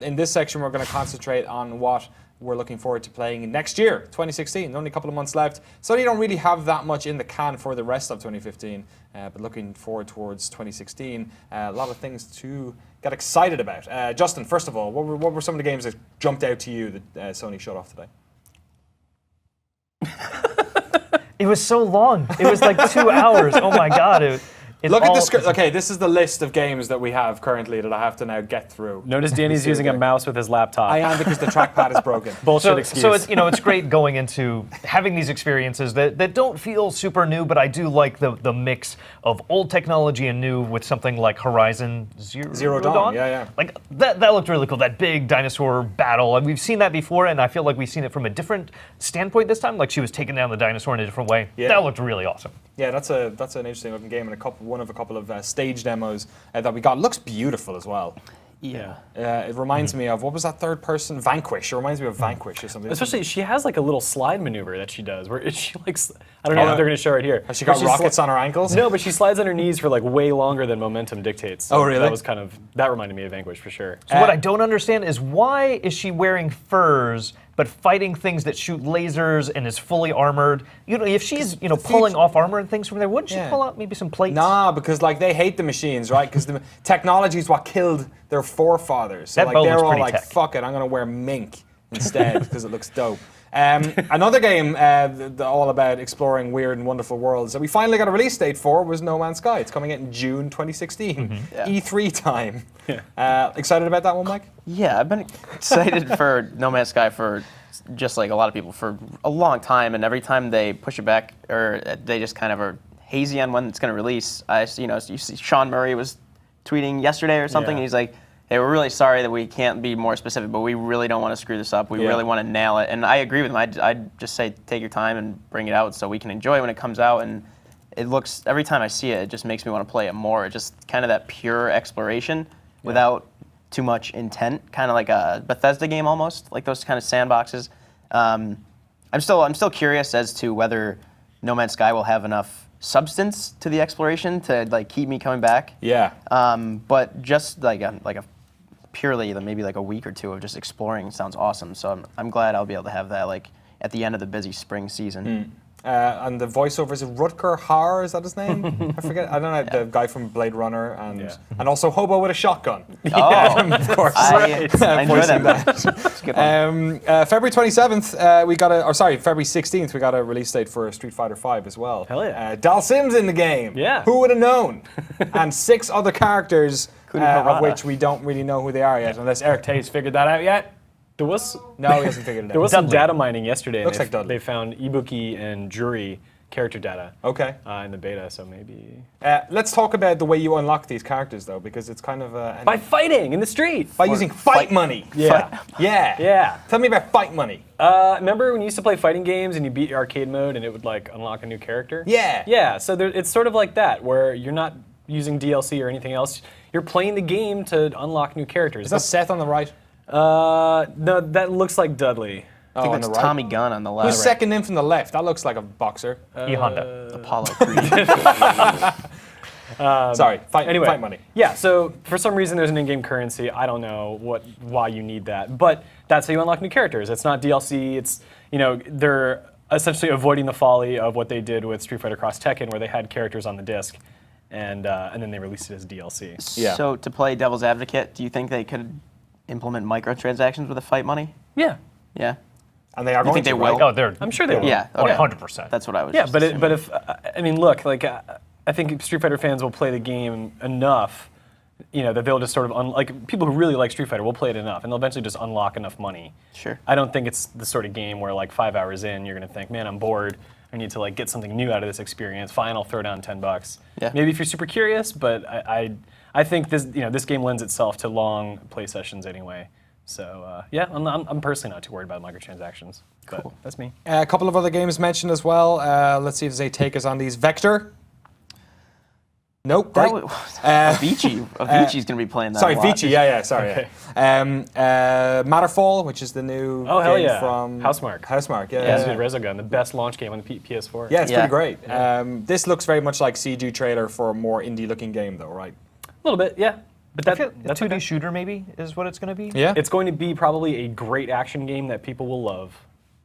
In this section, we're going to concentrate on what we're looking forward to playing next year, 2016. Only a couple of months left. So you don't really have that much in the can for the rest of 2015, but looking forward towards 2016. A lot of things to get excited about. Justin, first of all, what were some of the games that jumped out to you that Sony showed off today? It was so long. It was like 2 hours. Oh my god. Look at the script. Okay, this is the list of games that we have currently that I have to now get through. Notice Danny's using a mouse with his laptop. I am, because the trackpad is broken. Bullshit excuse. So it's, it's great going into having these experiences that don't feel super new, but I do like the mix of old technology and new with something like Horizon Zero Dawn. Yeah. Like that looked really cool. That big dinosaur battle, and we've seen that before, and I feel like we've seen it from a different standpoint this time. Like she was taking down the dinosaur in a different way. Yeah. That looked really awesome. Yeah, that's an interesting looking game, and one of a couple of stage demos that we got. Looks beautiful as well. Yeah. It reminds me of, what was that third person? Vanquish. It reminds me of Vanquish or something. Especially, she has like a little slide maneuver that she does, where she like, I don't know if they're going to show it here. Has she got rockets on her ankles? No, but she slides on her knees for like way longer than momentum dictates. So oh, really? That reminded me of Vanquish for sure. So what I don't understand is, why is she wearing furs but fighting things that shoot lasers and is fully armored? If she's pulling off armor and things from there, wouldn't she pull out maybe some plates? Nah, because like they hate the machines, right? Because the technology is what killed their forefathers. So that like they're all like, tech. fuck it, I'm gonna wear mink instead because it looks dope. Another game all about exploring weird and wonderful worlds that we finally got a release date for was No Man's Sky. It's coming out in June 2016, E3 time. Yeah. Excited about that one, Mike? Yeah, I've been excited for No Man's Sky for just like a lot of people for a long time, and every time they push it back or they just kind of are hazy on when it's going to release. You see Sean Murray was tweeting yesterday or something, and he's like, hey, we're really sorry that we can't be more specific, but we really don't want to screw this up. We really want to nail it. And I agree with him. I'd just say take your time and bring it out so we can enjoy it when it comes out. And it looks, every time I see it, it just makes me want to play it more. It's just kind of that pure exploration without too much intent, kind of like a Bethesda game almost, like those kind of sandboxes. I'm still curious as to whether No Man's Sky will have enough substance to the exploration to like keep me coming back. Yeah. But just like a purely maybe like a week or two of just exploring sounds awesome. So I'm glad I'll be able to have that like at the end of the busy spring season. And the voiceover is Rutger Hauer, is that his name? I forget. I don't know, the guy from Blade Runner and also Hobo with a Shotgun. Oh, of course. I enjoy that. February 27th, February 16th, we got a release date for Street Fighter V as well. Hell yeah. Dal Sim's in the game. Yeah. Who would have known? And 6 other characters, of which we don't really know who they are yet, unless Eric Tate's figured that out yet. No, he hasn't figured it out. There was some data mining yesterday. Looks like Dudley. They found Ibuki and Juri character data. Okay. In the beta, so maybe. Let's talk about the way you unlock these characters, though, because it's kind of by fighting in the street. By using fight money. Yeah. Yeah. Tell me about fight money. Remember when you used to play fighting games and you beat your arcade mode and it would like unlock a new character? Yeah. Yeah. So it's sort of like that, where you're not using DLC or anything else. You're playing the game to unlock new characters. Is that Seth on the right? No, that looks like Dudley. I think that's Tommy Gunn on the left. Who's second in from the left? That looks like a boxer. E Honda. Apollo Creed. Sorry, fight money. Yeah, so for some reason there's an in-game currency. I don't know why you need that, but that's how you unlock new characters. It's not DLC. It's they're essentially avoiding the folly of what they did with Street Fighter Cross Tekken, where they had characters on the disc, and then they released it as DLC. Yeah. So to play devil's advocate, do you think they could implement microtransactions with the fight money? Yeah. Yeah. And they are going think to, they will? right? I'm sure they will. Yeah. Okay. 100%. That's what I was. Yeah, just but assuming. if look, like I think Street Fighter fans will play the game enough, that they'll just sort of like people who really like Street Fighter will play it enough, and they'll eventually just unlock enough money. Sure. I don't think it's the sort of game where like 5 hours in you're gonna think, man, I'm bored. I need to like get something new out of this experience. Fine, I'll throw down $10. Yeah. Maybe if you're super curious, but I think this game lends itself to long play sessions anyway. So I'm personally not too worried about microtransactions. Cool. That's me. A couple of other games mentioned as well. Let's see if they take us on these. Vector. Nope. Avicii's going to be playing that. Sorry, a lot. Vici. Yeah. Sorry. Okay. Matterfall, which is the new game from Housemarque. Housemarque. Yeah, it's with Resogun, the best launch game on the PS4. Yeah, it's pretty great. This looks very much like CG trailer for a more indie-looking game, though, right? A little bit, yeah. But That's a that's 2D okay. shooter maybe is what it's going to be. Yeah. It's going to be probably a great action game that people will love.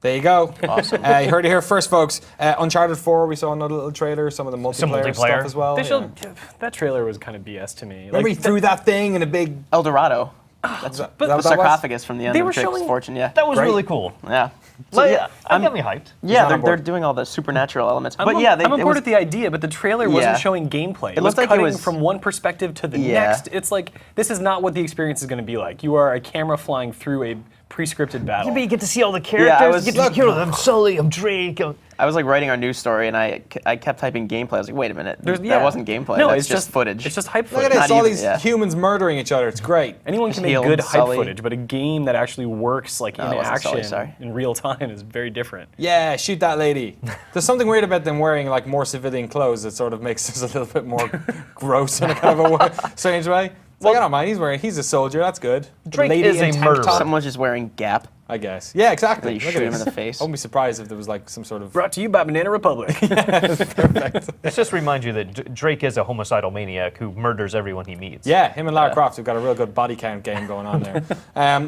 There you go. Awesome. You heard it here first, folks. Uncharted 4, we saw another little trailer, some of the multiplayer stuff as well. They yeah. showed, that trailer was kind of BS to me. Remember he threw that thing in a big... El Dorado. That's that the what that was? sarcophagus from the end They of were Drake's showing- Fortune. Yeah. That was Great. really cool. Yeah. I'm getting hyped. Yeah, not on they're board. doing all the supernatural elements. I'm But on, yeah, I'm on it board was, with the idea, but the trailer wasn't Yeah. showing gameplay. It was looked like it cutting was- from one perspective to the Yeah. next. It's like, this is not what the experience is going to be like. You are a camera flying through a pre-scripted battle. Yeah, but you get to see all the characters. You get to Look. hear I'm Sully, I'm Drake. I was like writing our news story, and I kept typing gameplay. I was like, wait a minute, Yeah. that wasn't gameplay. No, that's it's just footage. It's just hype Look footage. at this, Not all even- these yeah. humans murdering each other. It's great. Anyone can make Healed good hype Sully. footage, but a game that actually works like in it wasn't action Sully, sorry. in real time is very different. Yeah, shoot that lady. There's something weird about them wearing like more civilian clothes that sort of makes this a little bit more gross in a kind of a strange way. It's like, I don't mind, he's a soldier, that's good. The Drake lady is in a tank murderer. top, Someone's just wearing Gap. I guess. Yeah, exactly. Then you Look shoot at him in this. the face. I wouldn't be surprised if there was like some sort of... Brought to you by Banana Republic. This just reminds you that Drake is a homicidal maniac who murders everyone he meets. Yeah, him and Lara Croft have got a real good body count game going on there.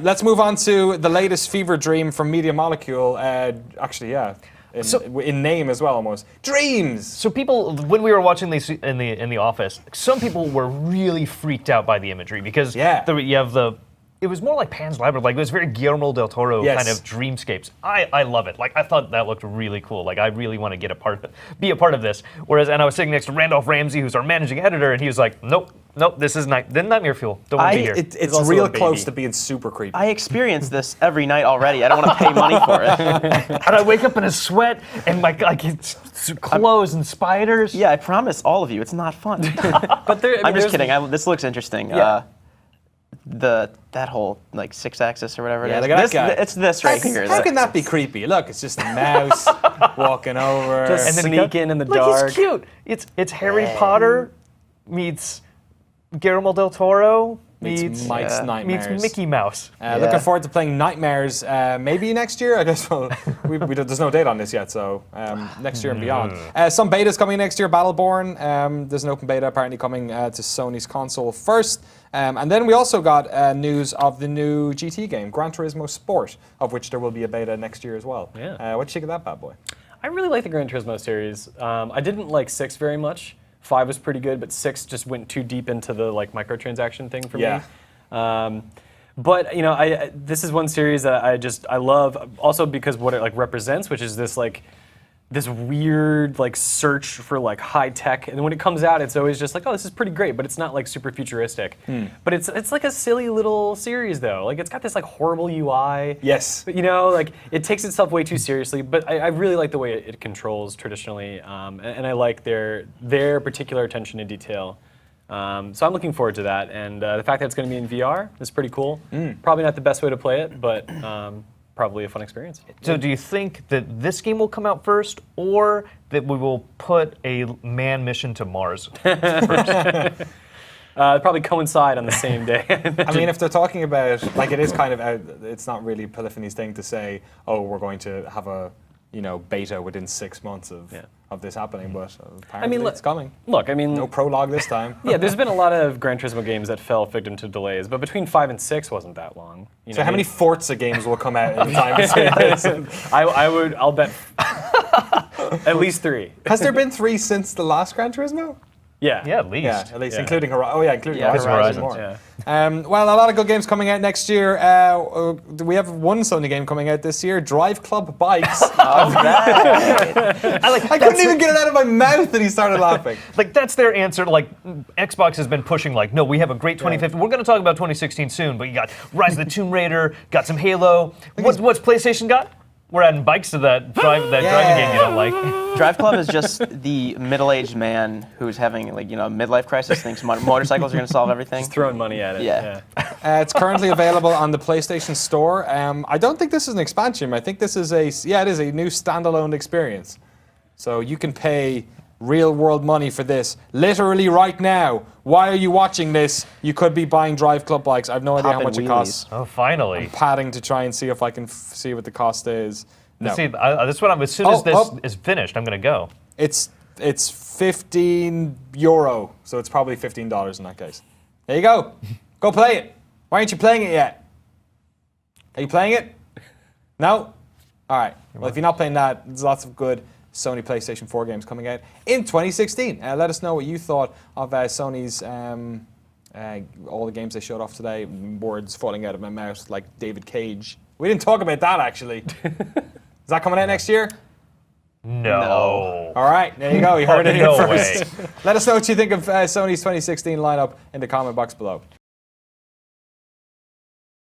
Let's move on to the latest fever dream from Media Molecule. Actually, yeah, in name as well, almost. Dreams! So people, when we were watching these in the office, some people were really freaked out by the imagery because you have the. It was more like Pan's Labyrinth, like it was very Guillermo del Toro kind of dreamscapes. I love it. Like I thought that looked really cool. Like I really want to be a part of this. Whereas, and I was sitting next to Randolph Ramsey, who's our managing editor, and he was like, nope, this is Nightmare Fuel. Don't want to be here. It's also real a baby. close to being super creepy. I experience this every night already. I don't want to pay money for it. And I wake up in a sweat and like it's clothes and spiders. Yeah, I promise all of you, it's not fun. But I'm just kidding. This looks interesting. Yeah. That whole like 6-axis or whatever Yeah, it is. look at that guy. It's this right here. How can that be creepy? Look, it's just a mouse walking over. Just And then sneak in the Look, dark. he's cute. It's Harry Potter meets Guillermo del Toro meets Mike's Nightmares. meets Mickey Mouse. Looking forward to playing Nightmares maybe next year. I guess there's no date on this yet, so next year and beyond. Some betas coming next year. Battleborn. There's an open beta apparently coming to Sony's console first. And then we also got news of the new GT game, Gran Turismo Sport, of which there will be a beta next year as well. Yeah. What do you think of that bad boy? I really like the Gran Turismo series. I didn't like 6 very much. 5 was pretty good, but 6 just went too deep into the like microtransaction thing for me. But you know, this is one series that I love, also because what it like represents, which is this like this weird like search for like high tech, and when it comes out, it's always just like, oh, this is pretty great, but it's not like super futuristic. But it's like a silly little series though. Like it's got this like horrible UI. Yes. But, you know, like it takes itself way too seriously. But I really like the way it controls traditionally, and I like their particular attention to detail. So I'm looking forward to that, and the fact that it's going to be in VR is pretty cool. Probably not the best way to play it, but probably a fun experience. So do you think that this game will come out first, or that we will put a manned mission to Mars first? Probably coincide on the same day. I mean, if they're talking about, like, it is kind of, it's not really Polyphony's thing to say, oh, we're going to have a, beta within 6 months of this happening, but apparently it's coming. Look, I mean, No prologue this time. yeah, there's been a lot of Gran Turismo games that fell victim to delays, but between 5 and 6 wasn't that long. So how many Forza games will come out in time between this? I'll bet at least 3. Has there been 3 since the last Gran Turismo? Yeah. Yeah, at least. Yeah, at least, Yeah. including Horizon. Oh yeah, including Yeah, Horizon. Horizon. More. Yeah. Well, a lot of good games coming out next year. We have one Sony game coming out this year, Driveclub Bikes. I couldn't even get it out of my mouth and he started laughing. Like that's their answer. Like Xbox has been pushing. Like, no, we have a great 2015. We're going to talk about 2016 soon. But you got Rise of the Tomb Raider, got some Halo. What's PlayStation got? We're adding bikes to that driving game you don't like. Drive Club is just the middle-aged man who's having like a midlife crisis, thinks motorcycles are going to solve everything. Just throwing money at it. Yeah. It's currently available on the PlayStation Store. I don't think this is an expansion. I think this is it is a new standalone experience. So you can pay real-world money for this, literally right now. Why are you watching this? You could be buying Driveclub Bikes. I have no idea how Poppin' much it wheelies. costs. Oh, finally. Padding to try and see if I can see what the cost is. No. See, this one. As soon as this is finished, I'm going to go. It's €15, so it's probably $15 in that case. There you go. Go play it. Why aren't you playing it yet? Are you playing it? No? All right. Well, if you're not playing that, there's lots of good Sony PlayStation 4 games coming out in 2016. Let us know what you thought of Sony's all the games they showed off today. Words falling out of my mouth like David Cage. We didn't talk about that, actually. Is that coming out next year? No. All right, there you go. You heard it here No first. way. Let us know what you think of Sony's 2016 lineup in the comment box below.